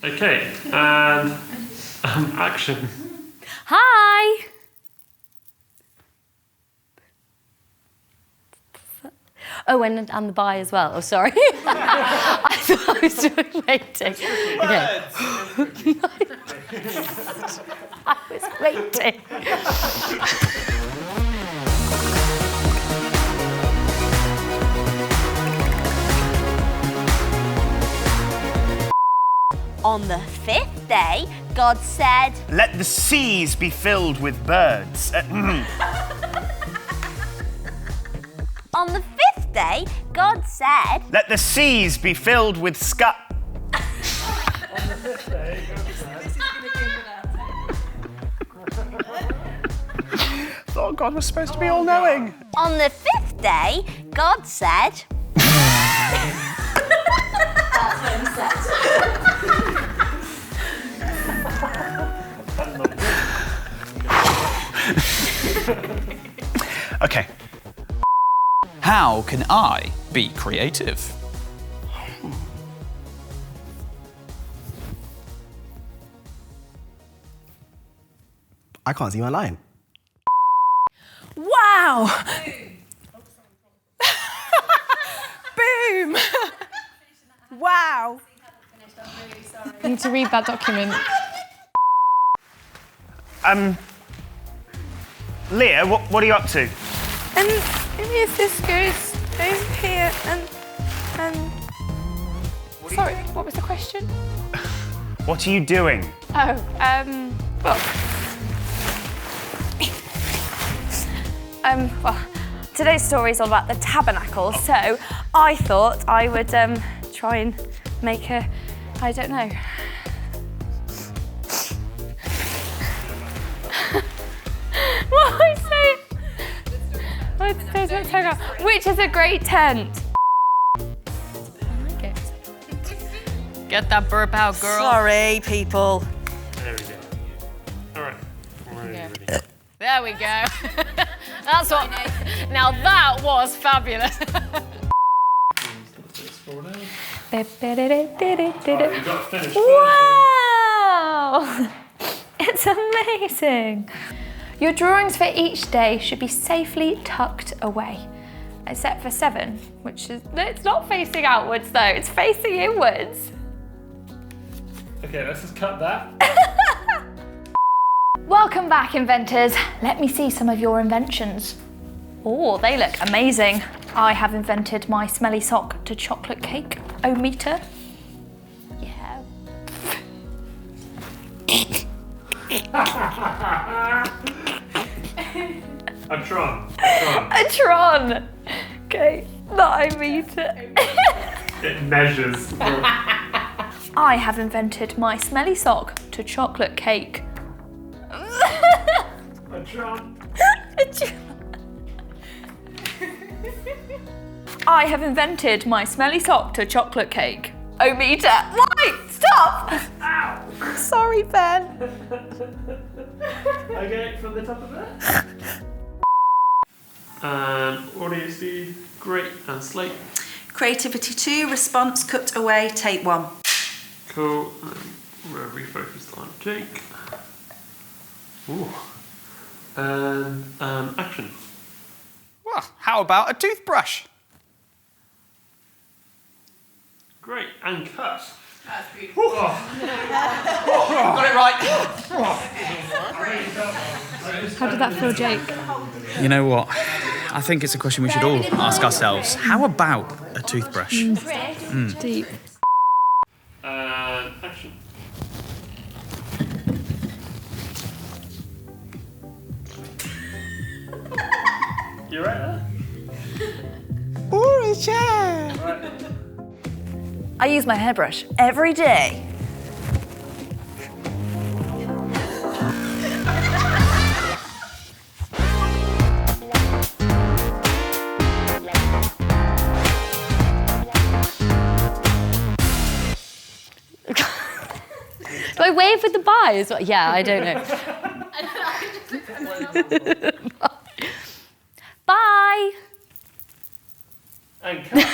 Okay, and action. Hi! Oh, and the bye as well. Oh, sorry. I thought I was just waiting. Okay. I was waiting. On the fifth day, God said, "Let the seas be filled with birds." On the fifth day, God said, "Let the seas be filled with scut." Thought God was supposed to be all-knowing. On the fifth day, God said, Okay. How can I be creative? I can't see my line. Wow! Boom! Wow! You need to read that document. Leah, what are you up to? Maybe if this goes over here and... Sorry, what was the question? What are you doing? Oh, well, today's story is all about the tabernacle, so I thought I would try and make a, I don't know. What am I saying? Which is a great tent. get that burp out, girl. Sorry, people. There we go. All right. Ready. There we go. That's what. Now that was fabulous. You've got to finish. Wow! It's amazing. Your drawings for each day should be safely tucked away, except for 7, which is, it's not facing outwards though, it's facing inwards. Okay, let's just cut that. Welcome back, inventors. Let me see some of your inventions. Oh, they look amazing. I have invented my smelly sock to chocolate cake o-meter. Yeah. A Tron. A Tron. Okay, not o-meter. It measures. I have invented my smelly sock to chocolate cake. A Tron. I have invented my smelly sock to chocolate cake. O-meter. Why? Stop! Ow! Sorry, Ben. Okay, from the top of that. Audio speed, great, and slate. Creativity 2, response cut away, take 1. Cool, we're refocused on Jake. Ooh. And action. Well, how about a toothbrush? Great, and cut. That's beautiful. Got it right. how did that feel, Jake? You know what? I think it's a question we should all ask ourselves. How about a toothbrush? Deep. And action. You right there? Or a chair. Right. I use my hairbrush every day. Do I wave with the bye as well? Yeah, I don't know. Bye. And cut.